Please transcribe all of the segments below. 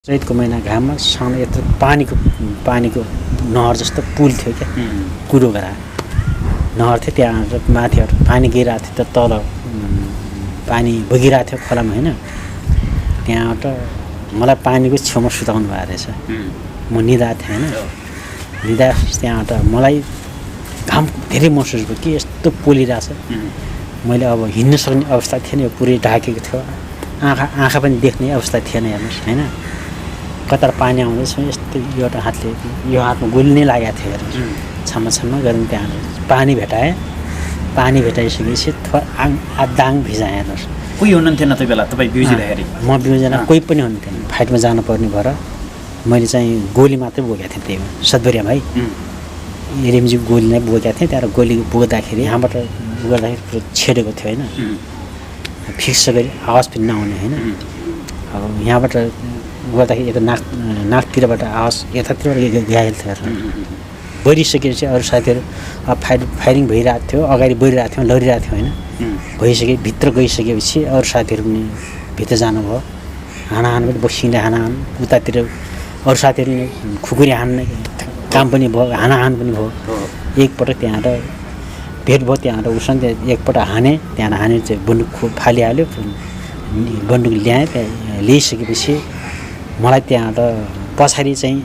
चैतको महिना घाममा सानो यत्रो पानीको नहर जस्तो पुल थियो क्या कुरो गरा नहर थियो त्यहाँ माथि पानी गिरिरहेको थियो त तल पानी बगिरहेको थियो खोलामा हैन त्यहाँबाट मलाई पानीको छेउमा सुताउनु भएको रहेछ म निदा थिएँ हैन निदा त्यहाँबाट मलाई घाम धेरै महसुस भयो कि यस्तो पोलिरहेछ मैले अब हिँड्न सक्ने अवस्था थिएन यो पुरै ढाकेको थियो आँखा पनि देख्ने अवस्था थिएन हेर्नुहोस् हैन कतार पानी आउँदैछ यस्तो एउटा हातले यो हातमा गोली नै लागेको थियो हेर्नुहोस् छाम्मा गरौँ त्यहाँ पानी भेटाइसकेपछि दाङ भिजाएँ हेर्नुहोस् कोही हुनुहुन्थेन त्यो बेला तपाईँ बिउजिँदाखेरि म बिउजना कोही पनि हुनुहुन्थेन फाइटमा जानुपर्ने भएर मैले चाहिँ गोली मात्रै बोकेको थिएँ त्यही सदबरिया भाइ एरिमजी गोली नै बोकेको थिएँ त्यहाँ गोली बोक्दाखेरि यहाँबाट गर्दाखेरि पुरो छेडेको थियो होइन फिक्स गरी आवाज पनि नआउने होइन अब यहाँबाट गर्दाखेरि यता नाकतिरबाट आवाज यतातिरबाट गएको थियो बढिसकेपछि अरू साथीहरू अब फायरिङ भइरहेको थियो अगाडि बढिरहेको थियो लडिरहेको थियो होइन भइसके भित्र गइसकेपछि अरू साथीहरू पनि भित्र जानुभयो हानाहान पनि बसिँदै हानाहान उतातिर अरू साथीहरूले खुकुरी हान्ने काम पनि भयो हानाहान पनि भयो एकपटक त्यहाँबाट भेट भयो त्यहाँबाट उसँग एकपल्ट हाने त्यहाँबाट हाने चाहिँ बन्दुक फालिहाल्यो बन्दुक ल्याएँ त्यहाँ ल्याइसकेपछि मलाई त्यहाँबाट पछाडि चाहिँ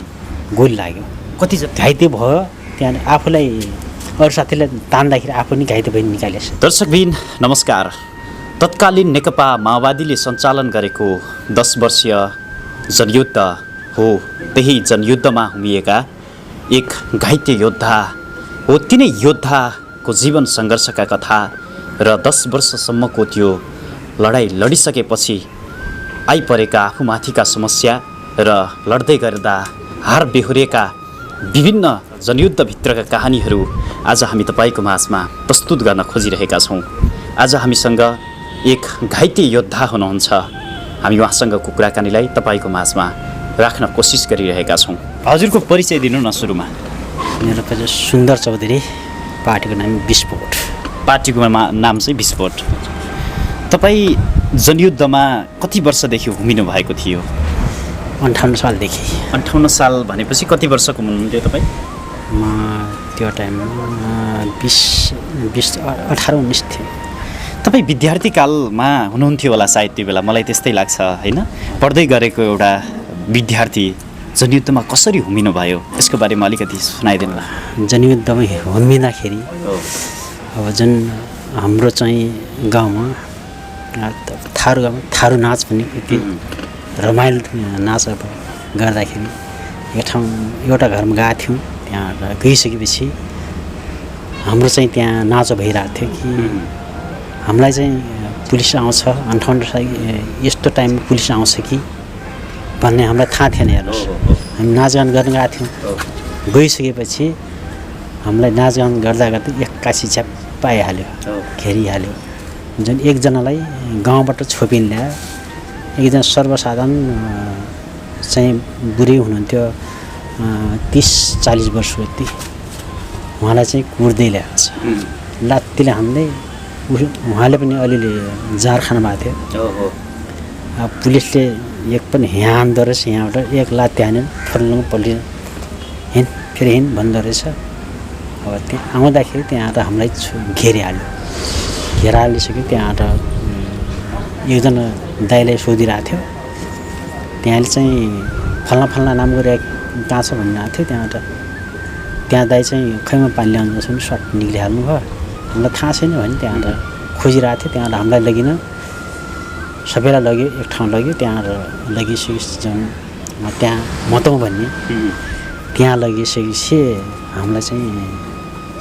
गोली लाग्यो कति घाइते भयो त्यहाँ आफूलाई अरू साथीलाई तान्दाखेरि आफू पनि घाइते भइ निकालेछ। दर्शकबिन नमस्कार। तत्कालीन नेकपा माओवादीले सञ्चालन गरेको 10 वर्षीय जनयुद्ध हो त्यही जनयुद्धमा हुमिएका एक घाइते योद्धा हो। तिनै योद्धाको जीवन सङ्घर्षका कथा र 10 वर्षसम्मको त्यो लडाइँ लडिसकेपछि आइपरेका आफूमाथिका समस्या र लड्दै गर्दा हार बेहोरेका विभिन्न जनयुद्धभित्रका कहानीहरू आज हामी तपाईँको माझमा प्रस्तुत गर्न खोजिरहेका छौँ। आज हामीसँग एक घाइते योद्धा हुनुहुन्छ। हामी उहाँसँगको कुराकानीलाई तपाईँको माझमा राख्न कोसिस गरिरहेका छौँ। हजुरको परिचय दिनु न सुरुमा। मेरो परिचय सुन्दर चौधरी, पार्टीको नाम विस्फोट। पार्टीको नाम चाहिँ विस्फोट। तपाईँ जनयुद्धमा कति वर्षदेखि हुमिनु भएको थियो? 58 सालदेखि। 58 साल भनेपछि कति वर्षको हुनुहुन्थ्यो तपाईँ? म त्यो टाइममा 18-19 थिएँ। तपाईँ विद्यार्थी कालमा हुनुहुन्थ्यो होला सायद त्यो बेला, मलाई त्यस्तै लाग्छ होइन? पढ्दै गरेको एउटा विद्यार्थी जनयुद्धमा कसरी हुमिनु भयो यसको बारेमा अलिकति सुनाइदिनु होला। जनयुद्धमा हुमिँदाखेरि अब जुन हाम्रो चाहिँ गाउँमा थारू नाच पनि रमाइलो नाच अब गर्दाखेरि एउटा घरमा गएको थियौँ। त्यहाँ गइसकेपछि हाम्रो चाहिँ त्यहाँ नाचो भइरहेको थियो कि हामीलाई चाहिँ पुलिस आउँछ 58 यस्तो टाइममा पुलिस आउँछ कि भन्ने हामीलाई थाहा थिएन। हेर्नुहोस् हामी नाचगान गर्न गएको थियौँ। गइसकेपछि हामीलाई नाचगान गर्दा एक्कासी च्याप्प आइहाल्यो, घेरिहाल्यो। जुन एकजनालाई गाउँबाट छोपिन ल्यायो, एकजना सर्वसाधारण चाहिँ बुढी हुनुहुन्थ्यो 30-40 वर्ष जति, उहाँलाई चाहिँ कुर्दै ल्याएको छ लात्तीले हान्दै। उहाँले पनि अलिअलि जार खानु भएको थियो। पुलिसले एक पनि हान्दो रहेछ, यहाँबाट एक लात्ती हान्यो फर्लुङ पल्टियो हिँड फेरि हिँड भन्दो रहेछ। अब त्यहाँ आउँदाखेरि त्यहाँबाट हामीलाई घेरिहाल्यो। घेरा हालिसक्यो। त्यहाँबाट एकजना दाइलाई सोधिरहेको थियो, त्यहाँले चाहिँ फल्ना नाम गरेर कहाँ छ भनिरहेको थियो। त्यहाँ दाइ चाहिँ खैमा पानी ल्याउनु छ भने सर्ट निक्लिहाल्नु भयो। हामीलाई थाहा छैन भने त्यहाँबाट खोजिरहेको थियो। त्यहाँबाट हामीलाई लगिन, सबैलाई लग्यो, एक ठाउँ लग्यो। त्यहाँबाट लगिसकेपछि जुन त्यहाँ मतौँ भन्ने त्यहाँ लगिसकेपछि हामीलाई चाहिँ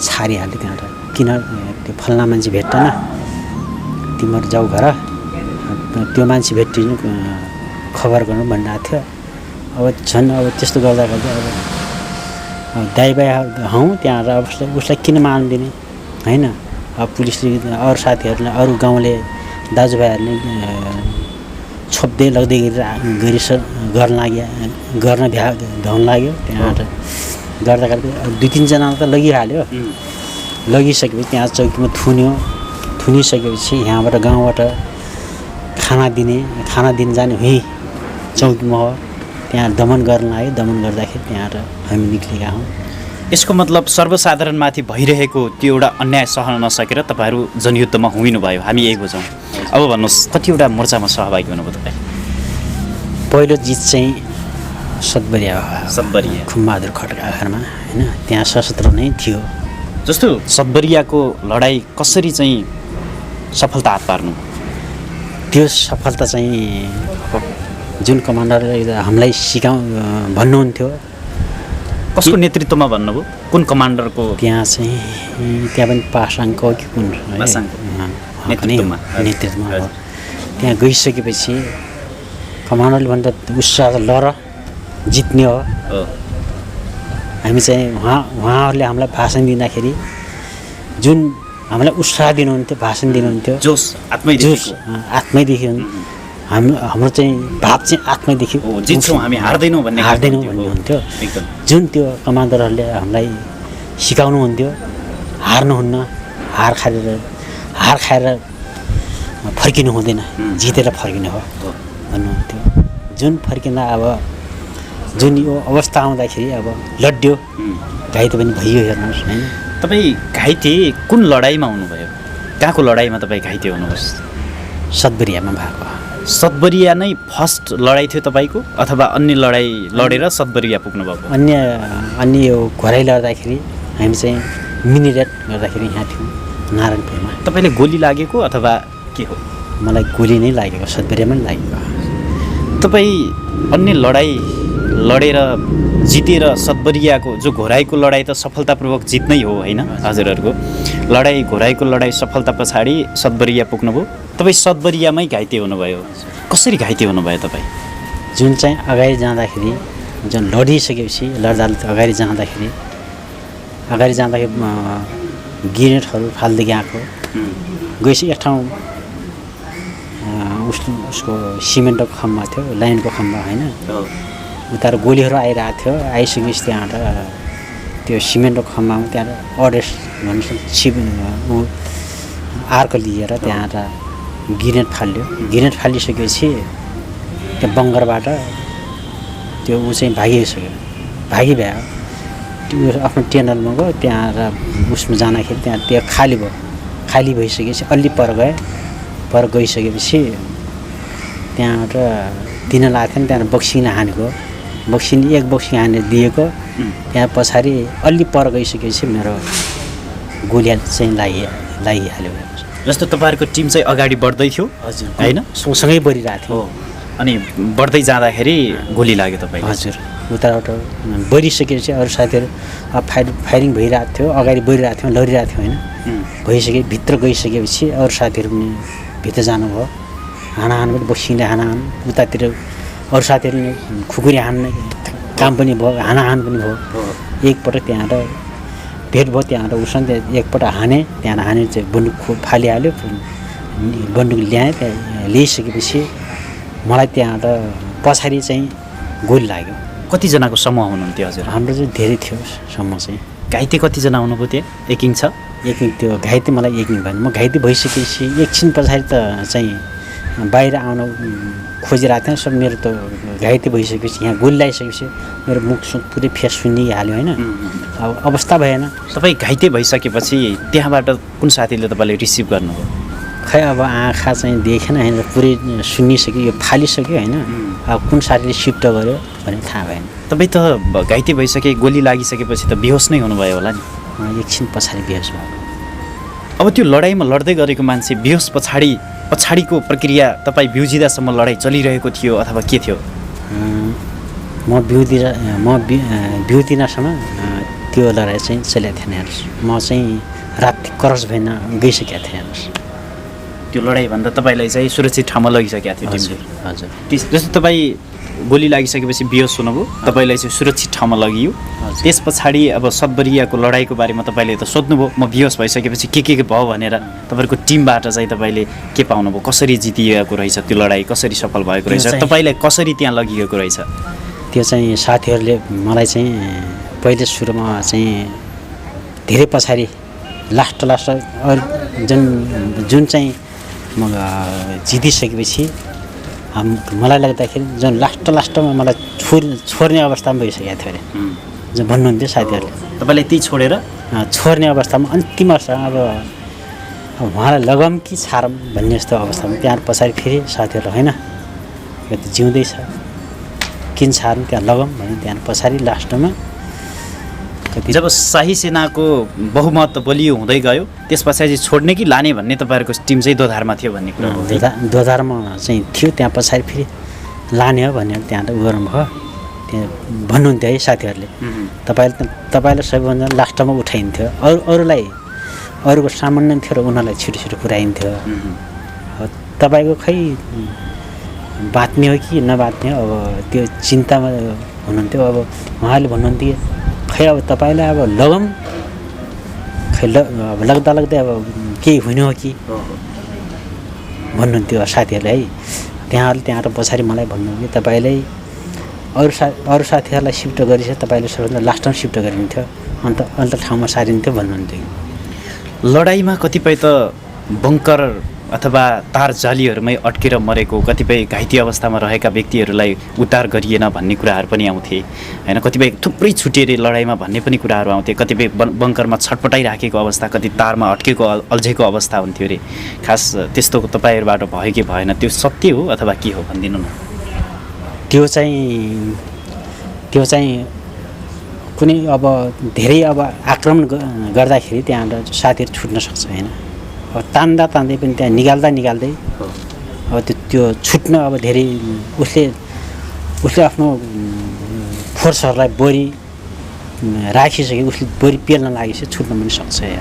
छारिहाल्यो। त्यहाँबाट किन त्यो फल्ना मान्छे भेट्दैन, तिमीहरू जाऊ घर, त्यो मान्छे भेटिनु खबर गर्नु भनिरहेको थियो। अब झन् अब त्यस्तो गर्दा अब दाइबाई हौँ त्यहाँबाट उसलाई किन मान्दिने होइन। अब पुलिसले अरू साथीहरूले अरू गाउँले दाजुभाइहरूले छोप्दै लग्दै गर्न भ्याउन लाग्यो। त्यहाँबाट गर्दा 2-3 जना त लगिहाल्यो। लगिसकेपछि त्यहाँ चौकीमा थुनिसकेपछि यहाँबाट गाउँबाट खाना दिन जाने हुँ चौकीमा हो। त्यहाँ दमन गर्न लाग्यो। दमन गर्दाखेरि त्यहाँबाट हामी निक्लेका हौँ। यसको मतलब सर्वसाधारणमाथि भइरहेको त्यो एउटा अन्याय सहन नसकेर तपाईँहरू जनयुद्धमा हुनुभयो, हामी यही बुझौँ। अब भन्नुहोस्, कतिवटा मोर्चामा सहभागी हुनुभयो तपाईँ? पहिलो जित चाहिँ सतबरिया सतबरिया खुमबहादुर खड्का आधारमा होइन, त्यहाँ सशस्त्र नै थियो। जस्तो सतबरियाको लडाइँ कसरी चाहिँ सफलता हात पार्नु? त्यो सफलता चाहिँ जुन कमान्डरले हामीलाई भन्नुहुन्थ्यो। कसको नेतृत्वमा भन्नुभयो? कुन कमान्डरको? त्यहाँ पनि पासाङको कि कुन नेतृत्वमा हो। त्यहाँ गइसकेपछि कमान्डरले भन्दा उत्साह लर जित्ने हो। हामी चाहिँ उहाँहरूले हामीलाई भाषण दिँदाखेरि जुन हामीलाई उत्साह दिनुहुन्थ्यो, भाषण दिनुहुन्थ्यो, जोस आत्मैदेखि हाम्रो चाहिँ भाव चाहिँ आत्मैदेखि जित्छौँ हामी, हार्दैनौँ भन्नुहुन्थ्यो। जुन त्यो कमान्डरहरूले हामीलाई सिकाउनुहुन्थ्यो, हार्नुहुन्न, हार खाएर फर्किनु हुँदैन, जितेर फर्किनु हो भन्नुहुन्थ्यो। जुन फर्किँदा अब जुन यो अवस्था आउँदाखेरि अब लड्यो, घाइते पनि भइयो। हेर्नुहोस् होइन, तपाईँ घाइते कुन लडाइँमा हुनुभयो? कहाँको लडाइँमा तपाईँ घाइते हुनुहोस्? सतबरियामा भएको। सतबरिया नै फर्स्ट लडाइँ थियो तपाईँको, अथवा अन्य लडाइँ लडेर सतबरिया पुग्नुभएको? अन्य यो घोराइ लड्दाखेरि हामी चाहिँ मिनी रेड गर्दाखेरि यहाँ थियौँ नारायणपुरमा। तपाईँले गोली लागेको अथवा के हो? मलाई गोली नै लागेको, सतबरियामा नै लागेको। तपाईँ अन्य लडाइँ लडेर जितेर सतबरियाको जो घोराइको लडाइँ त सफलतापूर्वक जित नै हो होइन हजुरहरूको? घोराइको लडाइँ सफलता पछाडि सतबरिया पुग्नुभयो। तपाईँ सतबरियामै घाइते हुनुभयो। कसरी घाइते हुनुभयो तपाईँ? जुन चाहिँ अगाडि जाँदाखेरि जुन लडिसकेपछि अगाडि जाँदाखेरि ग्रेनेडहरू फाल्दै गएको गएपछि एक ठाउँ उसको सिमेन्टको खम्बा थियो, लाइनको खम्बा होइन, उता गोलीहरू आइरहेको थियो। आइसकेपछि त्यहाँबाट त्यो सिमेन्टको खम्बामा त्यहाँबाट अडेस भन्नु आर्क लिएर त्यहाँबाट ग्रेनेड फाल्यो। ग्रेनेड फालिसकेपछि त्यो बङ्गरबाट त्यो ऊ चाहिँ भागिभ्यो। त्यो आफ्नो टेनलमा गयो, त्यहाँ उसमा जाँदाखेरि त्यहाँ त्यो खाली भयो। खाली भइसकेपछि अलि पर गइसकेपछि त्यहाँबाट दिन लाग्थ्यो नि, त्यहाँबाट बक्सिङले हानेको। एक बक्सिङ हानेर दिएको। त्यहाँ पछाडि अलि पर गइसकेपछि मेरो गोली चाहिँ लागिहाल्यो। जस्तो तपाईँहरूको टिम चाहिँ अगाडि बढ्दै थियो हजुर होइन, सँगसँगै बढिरहेको थियो। अनि बढ्दै जाँदाखेरि गोली लाग्यो तपाईँ? हजुर, उताबाट बढिसकेपछि अरू साथीहरू फायरिङ भइरहेको थियो, अगाडि बढिरहेको थियो, लडिरहेको थियो होइन। भित्र गइसकेपछि अरू साथीहरू पनि भित्र जानुभयो। हानाहान पनि बक्सिङले हानाहान, उतातिर अरू साथीहरूले खुकुरी हान्ने काम पनि भयो, हानाहान पनि भयो। एकपटक त्यहाँबाट भेट भयो, त्यहाँबाट उसँग एकपल्ट त्यहाँबाट हाने चाहिँ बन्दुक फालिहाल्यो। बन्दुक ल्याएँ, त्यहाँ ल्याइसकेपछि मलाई त्यहाँबाट पछाडि चाहिँ गोली लाग्यो। कतिजनाको समूह हुनुहुन्थ्यो हजुर? हाम्रो चाहिँ धेरै थियो समूह चाहिँ। घाइते कतिजना हुनुभयो त्यहाँ? एकिङ छ? एकिङ त्यो घाइते मलाई एकिङ भएन। म घाइते भइसकेपछि एकछिन पछाडि त चाहिँ बाहिर आउन खोजिरहेको थिएँ। सब मेरो त घाइते भइसकेपछि यहाँ गोली लगाइसकेपछि मेरो मुख पुरै फेस सुनिहाल्यो होइन। अब अवस्था भएन। तपाईँ घाइते भइसकेपछि त्यहाँबाट कुन साथीले तपाईँले रिसिभ गर्नुभयो? खै अब आँखा चाहिँ देखेन होइन, पुरै सुनिसक्यो, यो फालिसक्यो होइन। अब कुन साथीले सिफ्ट गर्यो भने थाहा भएन। तपाईँ त घाइते भइसके, गोली लागिसकेपछि त बेहोस नै हुनुभयो होला नि? एकछिन पछाडि बेहोस भयो। अब त्यो लडाइँमा लड्दै गरेको मान्छे बेहोस पछाडिको प्रक्रिया तपाईँ बिउजिँदासम्म लडाइँ चलिरहेको थियो अथवा के थियो? म बिउतिनसम्म त्यो लडाइँ चाहिँ चलेको थिएन हेर्नुहोस्। म चाहिँ राति क्रस भएन गइसकेको थिएँ हेर्नुहोस्। त्यो लडाइँभन्दा तपाईँलाई चाहिँ सुरक्षित ठाउँमा लगिसकेको थियो टिमले? हजुर। जस्तो तपाईँ गोली लागिसकेपछि बेहोस हुनुभयो, तपाईँलाई चाहिँ सुरक्षित ठाउँमा लगियो। त्यस पछाडि अब सतबरियाको लडाइँको बारेमा तपाईँले त सोध्नुभयो, म बेहोस भइसकेपछि के भयो भनेर। तपाईँको टिमबाट चाहिँ तपाईँले के पाउनुभयो? कसरी जितिएको रहेछ त्यो लडाइँ? कसरी सफल भएको रहेछ? तपाईँलाई कसरी त्यहाँ लगिएको रहेछ? त्यो चाहिँ साथीहरूले मलाई चाहिँ पहिले सुरुमा चाहिँ धेरै पछाडि लास्ट जुन चाहिँ म जितिसकेपछि मलाई लाग्दाखेरि जुन लास्टमा मलाई छोड्ने अवस्थामा भइसकेको थियो अरे जो भन्नुहुन्थ्यो साथीहरूले। तपाईँले ती छोडेर छोड्ने अवस्थामा अन्तिम अवस्थामा अब उहाँलाई लगम कि छाडम भन्ने जस्तो अवस्थामा त्यहाँ पछाडि फेरि साथीहरू होइन यो त जिउँदैछ किन छाडम त्यहाँ लगम भने त्यहाँ पछाडि लास्टमा जब शाही सेनाको बहुमत बलियो हुँदै गयो त्यस पछाडि छोड्ने कि लाने भन्ने तपाईँहरूको टिम चाहिँ दोधारमा थियो भन्ने कुरा हो। दोधारमा चाहिँ थियो त्यहाँ पछाडि फेरि लाने हो भनेर त्यहाँ त गर्नुभयो त्यहाँ भन्नुहुन्थ्यो है साथीहरूले। तपाईँले सबैभन्दा लास्टमा उठाइन्थ्यो अरूलाई अरूको सामान्य थियो र उनीहरूलाई छिटो छिटो पुऱ्याइन्थ्यो। तपाईँको खै बाँच्ने हो कि नबाँच्ने हो अब त्यो चिन्तामा हुनुहुन्थ्यो। अब उहाँले भन्नुहुन्थ्यो खै अब तपाईँलाई अब लगम खै अब लाग्दा लाग्दै अब केही हुने हो कि भन्नुहुन्थ्यो साथीहरूले है। त्यहाँ पछाडि मलाई भन्नुहुन्थ्यो तपाईँलाई अरू साथीहरूलाई सिफ्ट गरिसक्यो तपाईँले सबभन्दा लास्टमा सिफ्ट गरिन्थ्यो अन्त ठाउँमा सारिन्थ्यो भन्नुहुन्थ्यो। लडाइँमा कतिपय त बङ्कर अथवा तार जालीहरूमै अड्केर मरेको कतिपय घाइते अवस्थामा रहेका व्यक्तिहरूलाई उद्धार गरिएन भन्ने कुराहरू पनि आउँथे होइन। कतिपय थुप्रै छुटेर लडाइँमा भन्ने पनि कुराहरू आउँथे। कतिपय बङ्करमा छटपटाइराखेको अवस्था कति तारमा अड्केको अल्झेको अवस्था हुन्थ्यो अरे। खास त्यस्तो तपाईँहरूबाट भयो कि भएन त्यो सत्य हो अथवा के हो भनिदिनु न। त्यो चाहिँ कुनै अब धेरै अब आक्रमण गर्दाखेरि त्यहाँबाट साथीहरू छुट्न सक्छ होइन। अब तान्दा तान्दै पनि त्यहाँ निकाल्दै अब त्यो छुट्न अब धेरै उसले आफ्नो फोर्सहरूलाई बोरी राखिसक्यो उसले बोरी पेल्न लागेपछि छुट्न पनि सक्छ है।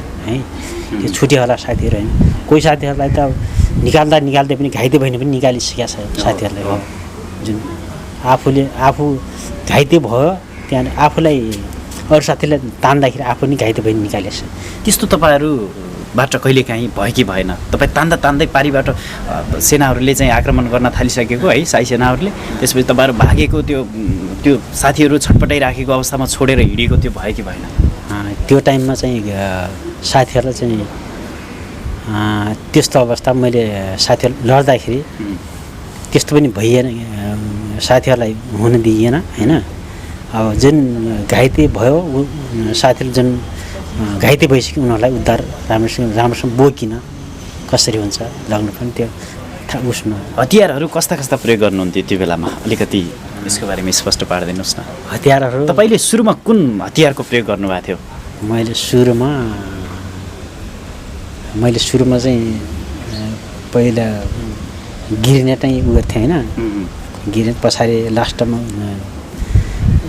त्यो छुट्यो होला साथीहरू होइन। कोही साथीहरूलाई त निकाल्दै पनि घाइते भएन पनि निकालिसकेको छ साथीहरूलाई हो। जुन आफू घाइते भयो त्यहाँ आफूलाई अरू साथीलाई तान्दाखेरि आफू नि घाइते भइ निकालेछ। त्यस्तो तपाईँहरूबाट कहिलेकाहीँ भयो कि भएन? तपाईँ तान्दै पारिबाट सेनाहरूले चाहिँ आक्रमण गर्न थालिसकेको है शाही सेनाहरूले, त्यसपछि तपाईँहरू भागेको त्यो साथीहरू छटपटाइराखेको अवस्थामा छोडेर हिँडेको त्यो भयो कि भएन? त्यो टाइममा चाहिँ साथीहरूलाई चाहिँ त्यस्तो अवस्था मैले साथीहरू लड्दाखेरि त्यस्तो पनि भइएन, साथीहरूलाई हुन दिइएन होइन। अब जुन घाइते भयो साथीहरू जुन घाइते भइसक्यो उनीहरूलाई उद्धार राम्रोसँग बोकिन कसरी हुन्छ लग्न पनि त्यो उसमा। हतियारहरू कस्ता प्रयोग गर्नुहुन्थ्यो त्यो बेलामा अलिकति यसको बारेमा स्पष्ट पारिदिनुहोस् न। हतियारहरू तपाईँले सुरुमा कुन हतियारको प्रयोग गर्नुभएको थियो? मैले सुरुमा चाहिँ पहिला गिर्नेटै उ गर्थेँ होइन। गिर्नेट पछाडि लास्टमा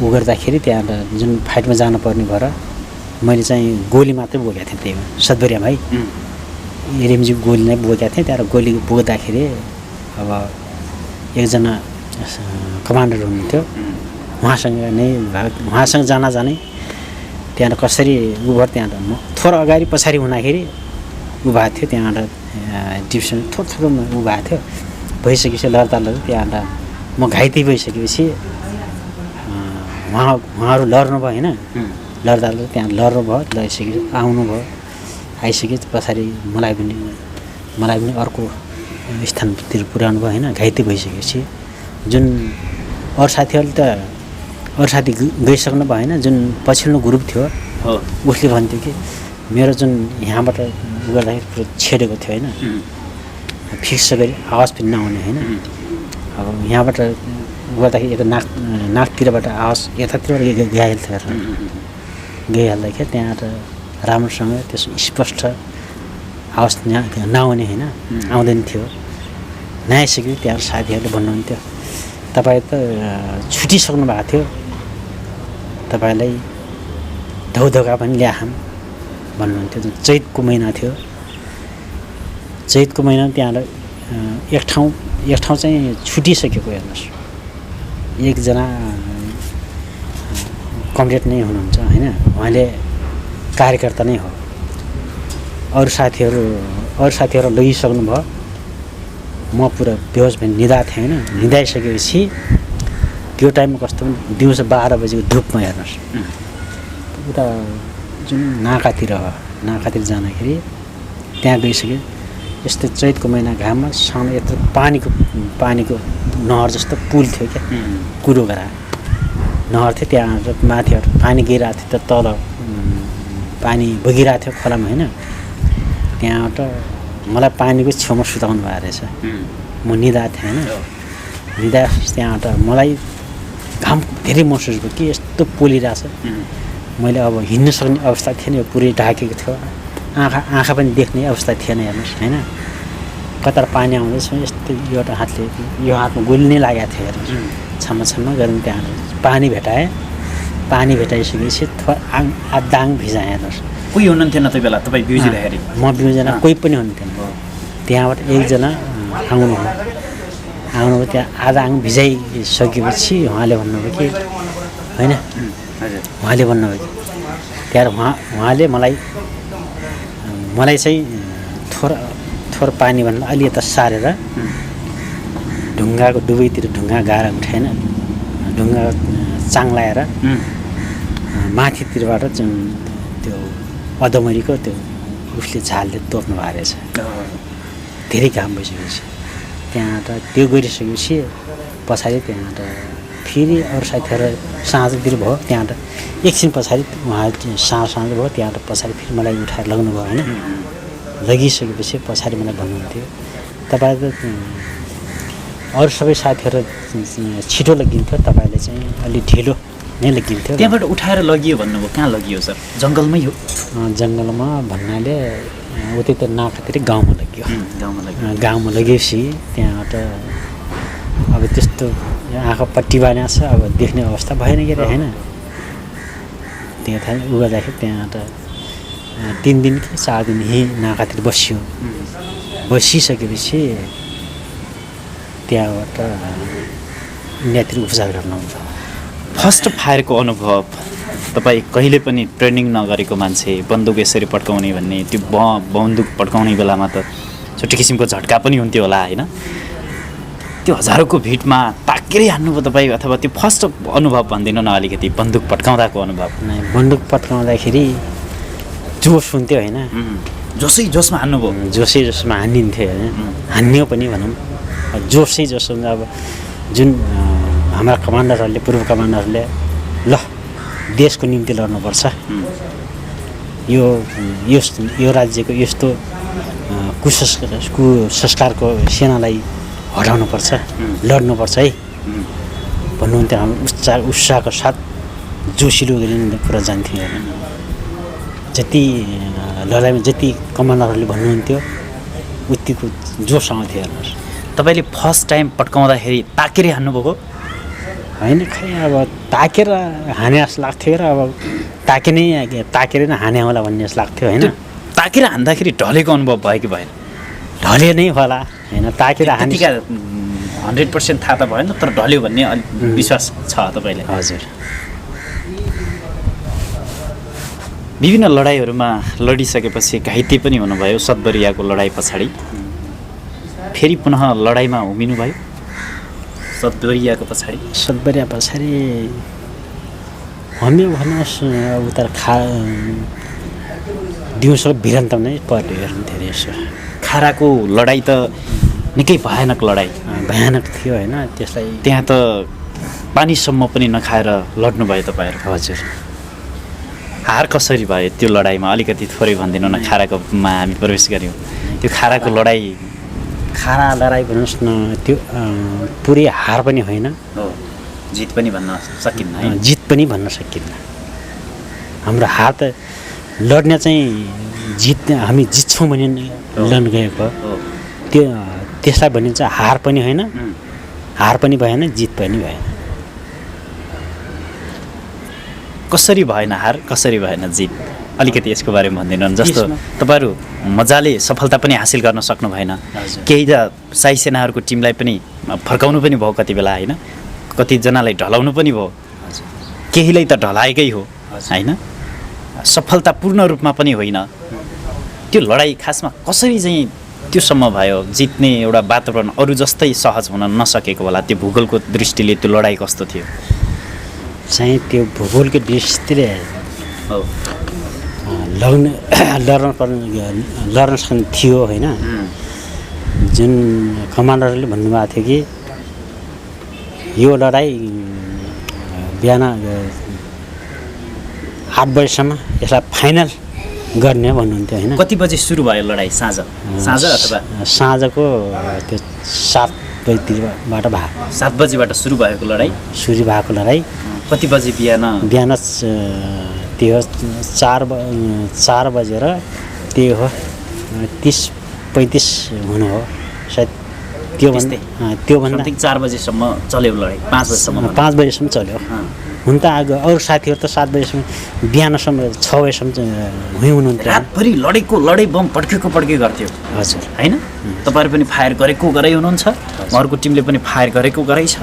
उ गर्दाखेरि त्यहाँ जुन फाइटमा जानुपर्ने भएर मैले चाहिँ गोली मात्रै बोकेको थिएँ त्यहीमा सतबरियामा है। एरिएमजी गोली नै बोकेको थिएँ। त्यहाँ गोली बोक्दाखेरि अब एकजना कमान्डर हुनुहुन्थ्यो उहाँसँग जानै त्यहाँबाट कसरी उ भयो। त्यहाँबाट म थोरै अगाडि पछाडि हुँदाखेरि उ भएको थियो। त्यहाँबाट डिभिसन थोरोमा उ भएको थियो। भइसकेपछि लड्दा त्यहाँबाट म घाइते भइसकेपछि उहाँहरू लड्नु भयो होइन। लड्दा त्यहाँ लड्नु भयो, लडिसकेपछि आउनुभयो। आइसके पछाडि मलाई पनि अर्को स्थानतिर पुर्याउनु भयो होइन। घाइते भइसकेपछि जुन अरू साथी गइसक्नु भयो होइन। जुन पछिल्लो ग्रुप थियो उसले भन्थ्यो कि मेरो जुन यहाँबाट गर्दाखेरि पुरो छेडेको थियो होइन। फिक्स गरी आवाज पनि नआउने होइन। अब यहाँबाट गर्दाखेरि यता नाकतिरबाट आवाज यतातिरबाट गइहाल्दाखेरि त्यहाँबाट राम्रोसँग त्यसो स्पष्ट आवाज नआउने होइन, आउँदैन थियो। नआइसक्यो त्यहाँ साथीहरूले भन्नुहुन्थ्यो तपाईँ त छुटिसक्नु भएको थियो, तपाईँलाई धौधौका पनि ल्याहाम भन्नुहुन्थ्यो। चैतको महिना थियो। चैतको महिना त्यहाँबाट एक ठाउँ चाहिँ छुटिसकेको हेर्नुहोस्। एकजना कमरेड नै हुनुहुन्छ होइन। उहाँले कार्यकर्ता नै हो। अरू साथीहरू लगिसक्नु भयो। म पुरा बेहोस भएर निदाएको थिएँ होइन। निदाइसकेपछि त्यो टाइममा कस्तो दिउँसो 12 बजेको धुपमा हेर्नुहोस् उता जुन नाकातिर जाँदाखेरि त्यहाँ गइसक्यो। यस्तो चैतको महिना घाममा सानो यत्रो पानीको नहर जस्तो पुल थियो क्या, कुरो गरा नहर थियो त्यहाँ माथिबाट पानी गइरहेको थियो त तल पानी बगिरहेको थियो खोलामा होइन त्यहाँबाट मलाई पानीको छेउमा सुताउनु भएको रहेछ म निदा थिएँ होइन निदा त्यहाँबाट मलाई घाम धेरै महसुस भयो कि यस्तो पोलिरहेछ मैले अब हिँड्न सक्ने अवस्था थिएन यो पुरै ढाकेको थियो आँखा पनि देख्ने अवस्था थिएन हेर्नुहोस् होइन कतार पानी आउँदैछ यस्तो एउटा हातले यो हातमा गोली नै लागेको थियो हेर्नुहोस् छाम्मा गऱ्यौँ त्यहाँ पानी भेटाएँ पानी भेटाइसकेपछि दाङ भिजाएँ हेर्नुहोस् कोही हुनुहुन्थेन त्यो बेला तपाईँ बिउजिँदाखेरि म बिउजना कोही पनि हुन्थेन त्यहाँबाट एकजना आउनुभयो त्यहाँ आधा आङ भिजाइसकेपछि उहाँले भन्नुभयो कि होइन उहाँले भन्नुभयो कि त्यहाँबाट उहाँले मलाई चाहिँ थोर पानीभन्दा अलि यता सारेर ढुङ्गाको डुबैतिर ढुङ्गा गाएर उठाएन ढुङ्गा चाङ्लाएर माथितिरबाट त्यो अदमरीको त्यो उसले झालले तोप्नु भएको रहेछ धेरै घाम भइसकेपछि त्यहाँबाट त्यो गरिसकेपछि पछाडि त्यहाँबाट फेरि अरू साथीहरू साँझतिर भयो त्यहाँबाट एकछिन पछाडि उहाँ साँझ भयो त्यहाँबाट पछाडि फेरि मलाई उठाएर लग्नुभयो होइन लगिसकेपछि पछाडि मलाई भन्नुहुन्थ्यो तपाईँको अरू सबै साथीहरू छिटो लगिन्थ्यो तपाईँले चाहिँ अलि ढिलो नै लगिन्थ्यो त्यहाँबाट उठाएर लगियो भन्नुभयो कहाँ लगियो सर जङ्गलमै हो जङ्गलमा भन्नाले उतैतिर नाकातिर गाउँमा लगियो गाउँमा लगेपछि त्यहाँबाट अब त्यस्तो आँखा पट्टी बाँधेको छ अब देख्ने अवस्था भएन के अरे होइन त्यहाँ उ गर्दाखेरि त्यहाँबाट 3 दिन कि 4 दिन यहीँ नाकातिर बस्यो बसिसकेपछि त्यहाँबाट इन्डियातिर उपचार गर्न आउँछ फर्स्ट फायरको अनुभव तपाईँ कहिले पनि ट्रेनिङ नगरेको मान्छे बन्दुक यसरी पड्काउने भन्ने त्यो बन्दुक पड्काउने बेलामा त छुट्टै किसिमको झट्का पनि हुन्थ्यो होला होइन त्यो हजारौँको भिडमा ताकेरै हान्नुभयो तपाईँ अथवा त्यो फर्स्ट अनुभव भनिदिनु न अलिकति बन्दुक पड्काउँदाको अनुभव बन्दुक पड्काउँदाखेरि जोस हुन्थ्यो होइन जोसमा हान्नुभयो जोसमा हानिन्थ्यो होइन हान्यो पनि भनौँ जोस हुन्छ अब जुन हाम्रा कमान्डरहरूले पूर्व कमान्डरहरूले ल देशको निम्ति लड्नुपर्छ यो राज्यको यस्तो कुसंस्कारको सेनालाई हटाउनुपर्छ लड्नुपर्छ है भन्नुहुन्थ्यो हाम्रो उत्साहको साथ जोसिलो गरी पुरा जान्थ्यो जति लडाइँमा जति कमान्डरहरूले भन्नुहुन्थ्यो उतिको जोस आउँथ्यो हेर्नुहोस् तपाईँले फर्स्ट टाइम पड्काउँदाखेरि ताकेरै हान्नुभएको होइन खै अब ताकेर हाने जस्तो लाग्थ्यो र अब ताकेर नै हाने होला भन्ने जस्तो लाग्थ्यो होइन ताकेर हान्दाखेरि ढलेको अनुभव भयो कि भएन ढले नै होला होइन ताकेर हाने 100% थाहा त भएन तर ढल्यो भन्ने विश्वास छ तपाईँलाई हजुर विभिन्न लडाइँहरूमा लडिसकेपछि घाइते पनि हुनुभयो सतबरियाको लडाइँ पछाडि फेरि पुनः लडाइँमा उभिनुभयो सतबरियाको पछाडि हामी भन्नुहोस् उता दिउँसो भिरन्त नै पर्यो हेर्नु धेरै यसो खाराको लडाइँ त निकै भयानक लडाइँ भयानक थियो होइन त्यसलाई त्यहाँ त पानीसम्म पनि नखाएर लड्नुभयो तपाईँहरू हजुर हार कसरी भयो त्यो लडाइँमा अलिकति थोरै भनिदिनु न खाराकोमा हामी प्रवेश गऱ्यौँ त्यो खाराको खारा लडाइँ भन्नुहोस् न त्यो पुरै हार पनि होइन जित पनि भन्न सकिन्न है जित पनि भन्न सकिन्न हाम्रो हार त लड्ने चाहिँ हामी जित्छौँ भने लड्न गएको त्यसलाई भनिन्छ हार पनि होइन हार पनि भएन जित पनि भएन कसरी भएन हार कसरी भएन जित अलिकति यसको बारेमा भनिदिनु न जस्तो तपाईँहरू मजाले सफलता पनि हासिल गर्न सक्नु भएन केही त साई सेनाहरूको टिमलाई पनि फर्काउनु पनि भयो कति बेला होइन कतिजनालाई ढलाउनु पनि भयो केहीलाई त ढलाएकै हो होइन सफलता पूर्ण रूपमा पनि होइन त्यो लडाइँ खासमा कसरी चाहिँ त्योसम्म भयो जित्ने एउटा वातावरण अरू जस्तै सहज हुन नसकेको होला त्यो भूगोलको दृष्टिले त्यो लडाइँ कस्तो थियो चाहिँ त्यो भूगोलको दृष्टिले लड्न सक्ने थियो होइन जुन कमान्डरले भन्नुभएको थियो कि यो लडाइँ बिहान 8 बजेसम्म यसलाई फाइनल गर्ने भन्नुहुन्थ्यो होइन। कति बजे सुरु भयो लडाइँ? साँझ अथवा साँझको त्यो 7 बजीतिरबाट भयो। 7 बजीबाट सुरु भएको लडाइँ? सुरु भएको लडाइँ कति बजी बिहान? बिहान त्यो 4 बजेर त्यो हो 30-35 हुनु हो सायद। त्योभन्दा 4 बजीसम्म चल्यो लडाइँ? 5 बजीसम्म? 5 बजीसम्म चल्यो। हुन त अरू साथीहरू त 7 बजीसम्म बिहानसम्म 6 बजीसम्म हुनुहुन्थ्यो। रातभरि लडाइँ बम पड्केको गर्थ्यो? हजुर। होइन तपाईँहरू पनि फायर गरेको गराइ हुनुहुन्छ, उहाँहरूको टिमले पनि फायर गरेको गराइ छ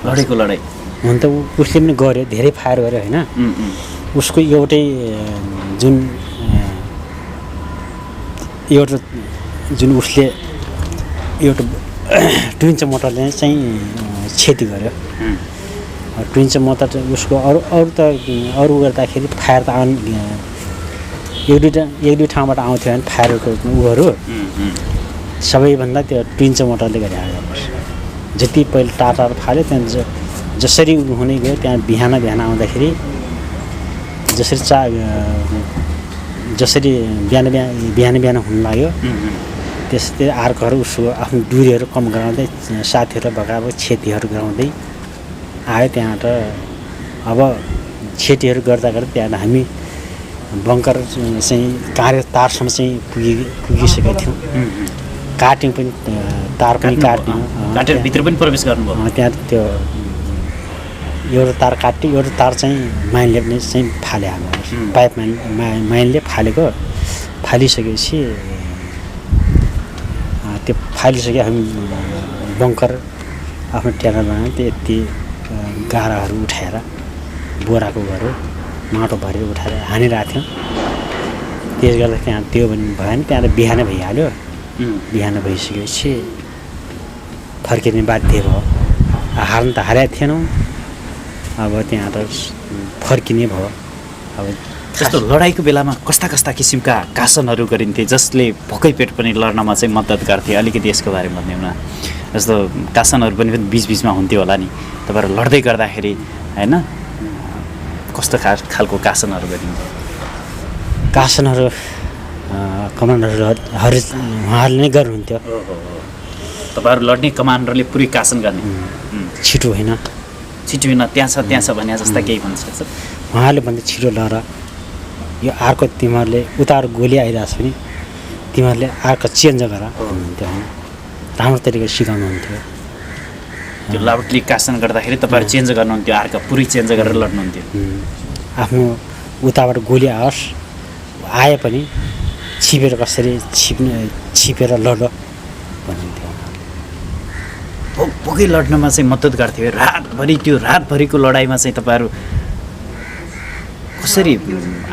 लडेको लडाइँ? हुन त उसले पनि गर्यो, धेरै फायर गर्यो होइन। उसको एउटा जुन उसले एउटा ट्विन्च मोटरले चाहिँ क्षति गर्यो। ट्विन्च मोटर उसको अरू गर्दाखेरि फायर त एक दुई ठाउँबाट आउँथ्यो भने फायरको उहरू सबैभन्दा त्यो ट्विन्च मोटरले गरिहाल्यो। जति पहिले टाटा फाल्यो त्यहाँ जसरी हुने गयो त्यहाँ बिहान आउँदाखेरि जसरी बिहान हुन लाग्यो त्यस्तै आर्कहरू उसको आफ्नो दुरीहरू कम गराउँदै साथीहरू भगाएको क्षतिहरू गराउँदै आयो। त्यहाँबाट अब क्षतिहरू गर्दा त्यहाँबाट हामी बङ्कर चाहिँ कार्य तारसम्म चाहिँ पुगिसकेका थियौँ। काट्यौँ पनि, तार पनि काटेर भित्र पनि प्रवेश गर्नुभयो? त्यहाँ त्यो एउटा तार काट्यो, एउटा तार चाहिँ माइनले पनि चाहिँ फाल्यो हाम्रो पाइप माइनले फालिसकेपछि त्यो फालिसक्यो। हामी बङ्कर आफ्नो टेनर बनायो। त्यति गाराहरू उठाएर बोराको घरहरू माटो भरेर उठाएर हानिरहेको थियौँ। त्यस गर्दा त्यहाँ त्यो पनि भएन। त्यहाँबाट बिहान भइहाल्यो। बिहान भइसकेपछि फर्किने बाध्य भयो। हार्न त हारेका थिएनौँ, अब त्यहाँबाट फर्किने भयो। अब जस्तो लडाइँको बेलामा कस्ता किसिमका कासनहरू गरिन्थे जसले भोकै पेट पनि लड्नमा चाहिँ मद्दत गर्थे? अलिकति यसको बारेमा भनिदिउँ न। जस्तो कासनहरू पनि बिचमा हुन्थ्यो होला नि तपाईँहरू लड्दै गर्दाखेरि होइन? कस्तो खालको कासनहरू गरिन्थ्यो? कासनहरू कमान्डरहरू उहाँहरूले नै गर्नुहुन्थ्यो। तपाईँहरू लड्ने कमान्डरले पुरै कासन गर्ने? छिटो होइन त्यहाँ छ भने जस्ता केही भन्छ उहाँहरूले भन्दा छिटो लड, यो अर्को तिमीहरूले उतार गोली आइरहेको छ भने तिमीहरूले अर्को चेन्ज गर भन्नुहुन्थ्यो होइन। राम्रो तरिकाले सिकाउनुहुन्थ्यो। त्यो लाउडली कासन गर्दाखेरि तपाईँहरू चेन्ज गर्नुहुन्थ्यो, अर्को पुरै चेन्ज गरेर लड्नुहुन्थ्यो? आफ्नो उताबाट गोली आए पनि छिपेर कसरी छिपेर लड भन्नुहुन्थ्यो। भोकै लड्नमा चाहिँ मद्दत गर्थ्यो? रातभरिको लडाइँमा चाहिँ तपाईँहरू कसरी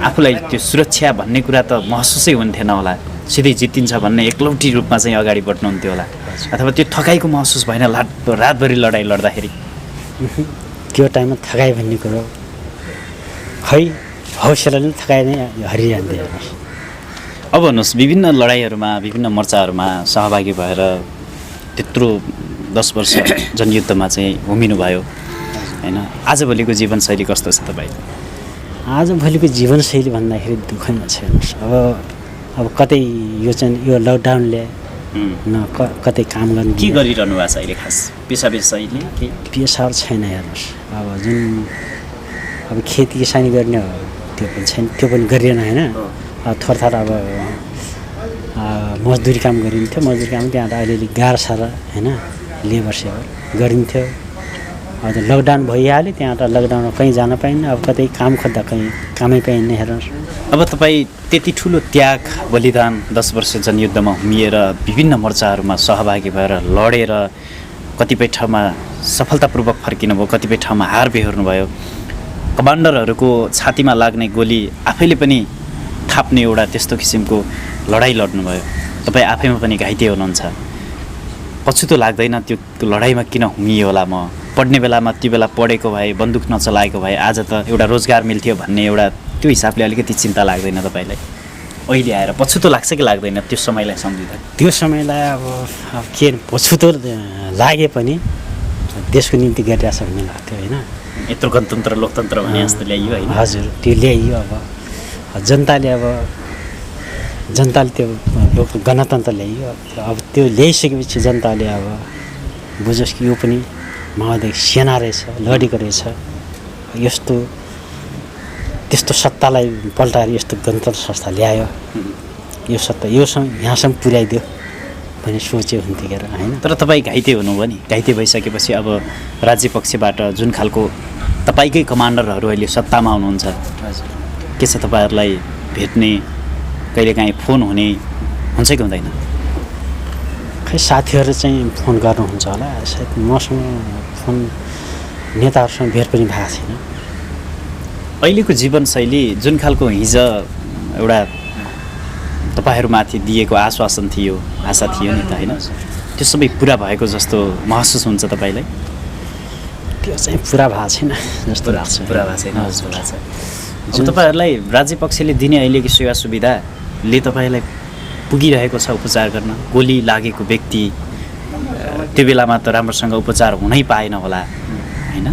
आफूलाई त्यो सुरक्षा भन्ने कुरा त महसुसै हुन्थेन होला? सिधै जितिन्छ भन्ने एकलौटी रूपमा चाहिँ अगाडि बढ्नुहुन्थ्यो होला? अथवा त्यो थकाइको महसुस भएन रातभरि लडाइँ लड्दाखेरि? त्यो टाइममा थकाइ भन्ने कुरो खै हौसलाले थकाइ नै हरिरहन्थ्यो। अब भन्नुहोस्, विभिन्न लडाइँहरूमा विभिन्न मोर्चाहरूमा सहभागी भएर त्यत्रो 10 वर्ष जनयुद्धमा चाहिँ होमिनुभयो होइन? आजभोलिको जीवनशैली कस्तो छ तपाईँको? आजभोलिको जीवनशैली भन्दाखेरि दुःखमा छ। अब कतै यो लकडाउनले न कतै काम गर्ने के गरिरहनु भएको छ अहिले? खास पेसा शैली के पेसाहरू छैन हेर्नुहोस्। अब खेती किसानी गर्ने हो त्यो पनि छैन, त्यो पनि गरिएन होइन। थोर अब मजदुरी काम गरिन्थ्यो। मजदुरी काम त्यहाँ अलिअलि गाह्रो साह्रो होइन, लेबर सेबर गरिन्थ्यो। अब त लकडाउन भइहाल्यो, त्यहाँ त लकडाउनमा कहीँ जान पाइन्न। अब कतै काम खोज्दा कहीँ कामै पाइन्न हेर्नुहोस्। अब तपाईँ त्यति ठुलो त्याग बलिदान 10 वर्ष जनयुद्धमा हुमिएर विभिन्न मोर्चाहरूमा सहभागी भएर लडेर कतिपय ठाउँमा सफलतापूर्वक फर्किनुभयो, कतिपय ठाउँमा हार बेहोर्नुभयो। कमान्डरहरूको छातीमा लाग्ने गोली आफैले पनि थाप्ने एउटा त्यस्तो किसिमको लडाइँ लड्नुभयो। तपाईँ आफैमा पनि घाइते हुनुहुन्छ। पछुतो लाग्दैन त्यो लडाइँमा किन हुमियो होला? म पढ्ने बेलामा त्यो बेला पढेको भए, बन्दुक नचलाएको भए आज त एउटा रोजगार मिल्थ्यो भन्ने एउटा त्यो हिसाबले अलिकति चिन्ता लाग्दैन तपाईँलाई? अहिले आएर पछुतो लाग्छ कि लाग्दैन त्यो समयलाई सम्झिँदा? त्यो समयलाई अब के पछुतो लागे पनि देशको निम्ति गरिरहेछ भन्ने लाग्थ्यो होइन। यत्रो गणतन्त्र लोकतन्त्र भने जस्तो ल्याइयो होइन? हजुर त्यो ल्याइयो। अब जनताले त्यो गणतन्त्र ल्याइयो। अब त्यो ल्याइसकेपछि जनताले अब बुझोस् कि यो पनि माओवादी सेना रहेछ, लडेको रहेछ, त्यस्तो सत्तालाई पल्टाएर यस्तो गणतन्त्र संस्था ल्यायो, यो सत्ता यहाँसम्म पुर्याइदियो भन्ने सोचे हुन्थ्यो क्या होइन। तर तपाईँ घाइते हुनुभयो नि, घाइते भइसकेपछि अब राज्य पक्षबाट जुन खालको तपाईँकै कमान्डरहरू अहिले सत्तामा हुनुहुन्छ, के छ तपाईँहरूलाई भेट्ने कहिलेकाहीँ फोन हुने हुन्छ कि हुँदैन? खै साथीहरू चाहिँ फोन गर्नुहुन्छ होला, सायद मसँग फोन नेताहरूसँग भेट पनि भएको छैन। अहिलेको जीवनशैली जुन खालको हिजो एउटा तपाईँहरूमाथि दिएको आश्वासन थियो, आशा थियो नि त होइन, त्यो सबै पुरा भएको जस्तो महसुस हुन्छ तपाईँलाई? त्यो चाहिँ पुरा भएको छैन जस्तो लाग्छ। पुरा भएको छैन जस्तो लाग्छ। अब तपाईँहरूलाई राज्य पक्षले दिने अहिलेको सेवा सुविधाले तपाईँलाई पुगिरहेको छ उपचार गर्न? गोली लागेको व्यक्ति त्यो बेलामा त राम्रोसँग उपचार हुनै पाएन होला होइन?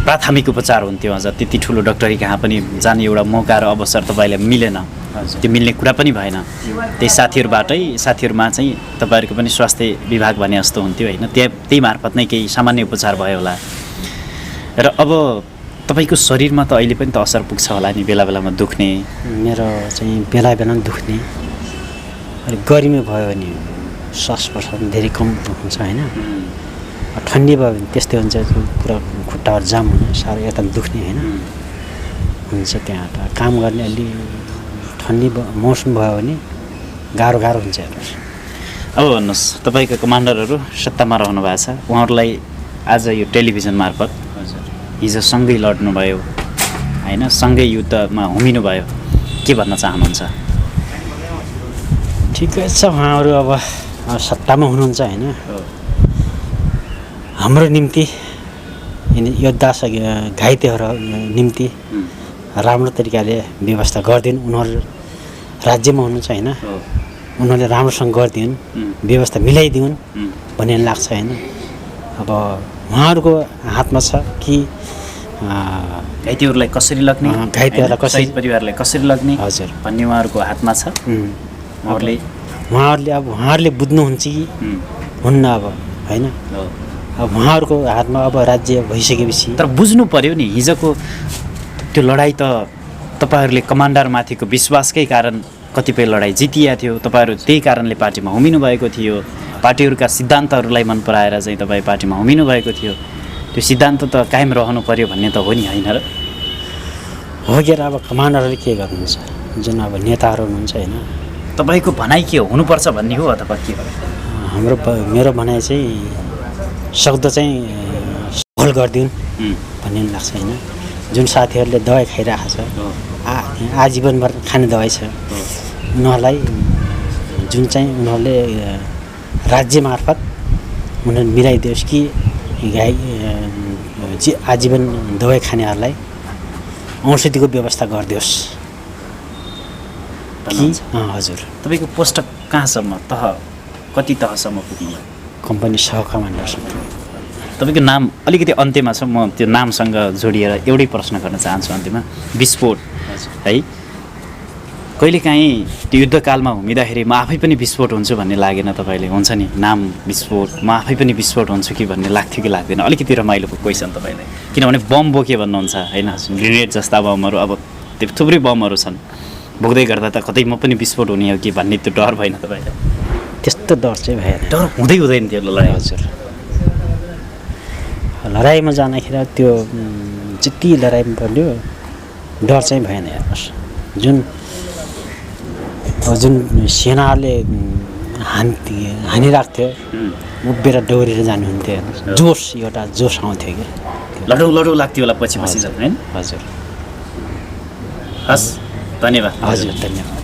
प्राथमिक उपचार हुन्थ्यो, अझ त्यति ठुलो डक्टरी कहाँ पनि जाने एउटा मौका र अवसर तपाईँलाई मिलेन, त्यो मिल्ने कुरा पनि भएन। त्यही साथीहरूमा चाहिँ तपाईँहरूको पनि स्वास्थ्य विभाग भने जस्तो हुन्थ्यो होइन? त्यही मार्फत नै केही सामान्य उपचार भयो होला। र अब तपाईँको शरीरमा त अहिले पनि त असर पुग्छ होला नि, बेला बेलामा दुख्ने? मेरो चाहिँ बेला बेलामा दुख्ने, अलिक गर्मी भयो भने श्वास प्रश्वास धेरै कम हुन्छ होइन? ठन्डी भयो भने त्यस्तै हुन्छ, पुरा खुट्टाहरू जाम हुने, साह्रो यता दुख्ने होइन हुन्छ। त्यहाँ काम गर्ने अलि ठन्डी मौसम भयो भने गाह्रो हुन्छ हेर्नुहोस्। अब भन्नुहोस्, तपाईँको कमान्डरहरू सत्तामा रहनु भएको छ, उहाँहरूलाई आज यो टेलिभिजन मार्फत हिजो सँगै लड्नुभयो होइन, सँगै युद्धमा हुमिनुभयो, के भन्न चाहनुहुन्छ? ठिकै छ, उहाँहरू अब सत्तामा हुनुहुन्छ होइन, हाम्रो निम्ति योद्धा घाइतेहरू निम्ति राम्रो तरिकाले व्यवस्था गरिदिनु। उनीहरू राज्यमा हुनुहुन्छ होइन, उनीहरूले राम्रोसँग गरिदिउन्, व्यवस्था मिलाइदिउन् भन्ने लाग्छ होइन। अब उहाँहरूको हातमा छ कि घाइतेहरूलाई कसरी लग्ने, घाइतेहरूलाई कसरी, परिवारलाई कसरी लग्ने हजुर भन्ने उहाँहरूको हातमा छ। उहाँहरूले बुझ्नुहुन्छ कि हुन्न अब होइन? अब उहाँहरूको हातमा अब राज्य भइसकेपछि। तर बुझ्नु पर्यो नि, हिजोको त्यो लडाइँ त तपाईँहरूले कमान्डरमाथिको विश्वासकै कारण कतिपय लडाइँ जितिया थियो, तपाईँहरू त्यही कारणले पार्टीमा हुमिनु भएको थियो, पार्टीहरूका सिद्धान्तहरूलाई मन पराएर चाहिँ तपाईँ पार्टीमा हुमिनु भएको थियो। त्यो सिद्धान्त त कायम रहनु पर्यो भन्ने त हो नि होइन र? हो के अब कमान्डरले के गर्नुहुन्छ, जुन अब नेताहरू हुनुहुन्छ होइन, तपाईँको भनाइ के हुनुपर्छ भन्ने हो अथवा के हो? मेरो भनाइ चाहिँ सक्दो चाहिँ सफल गरिदिउन् भन्ने लाग्छ होइन। जुन साथीहरूले दबाई खाइरहेको छ, आजीवनभर खाने दबाई छ, उनीहरूलाई जुन चाहिँ उनीहरूले राज्य मार्फत उनीहरूले मिलाइदियोस् कि आजीवन दबाई खानेहरूलाई औषधिको व्यवस्था गरिदियोस् कि। हजुर। तपाईँको पोस्ट कहाँसम्म, कति तहसम्म पुग्नुभयो? कम्पनी सहकमान्डरसम्म। तपाईँको नाम अलिकति अन्त्यमा छ, म त्यो नामसँग जोडिएर एउटै प्रश्न गर्न चाहन्छु अन्त्यमा। विस्फोट है, कहिलेकाहीँ त्यो युद्धकालमा हुमिँदाखेरि म आफै पनि विस्फोट हुन्छु भन्ने लागेन तपाईँले? हुन्छ नि नाम विस्फोट, म आफै पनि विस्फोट हुन्छु कि भन्ने लाग्थ्यो कि लाग्दैन? अलिकति रमाइलो क्वेसन तपाईँलाई, किनभने बम बोके भन्नुहुन्छ होइन, ग्रेनेड जस्ता बमहरू, अब त्यो थुप्रै बमहरू छन्, बोक्दै गर्दा त कतै म पनि विस्फोट हुने हो कि भन्ने त्यो डर भएन तपाईँलाई? त्यस्तो डर चाहिँ भएन। डर हुँदैन थियो लडाइँ? हजुर, लडाइँमा जाँदाखेरि त्यो जति लडाइँमा पर्यो डर चाहिँ भएन। हेर्नुहोस्, जुन सेनाले हानिरहेको थियो, उभिएर दौडेर जानुहुन्थ्यो, जोस, एउटा जोस आउँथ्यो कि, लडौ लाग्थ्यो होला पछि जानु होइन? हजुर। हस्, धन्यवाद। हजुर, धन्यवाद।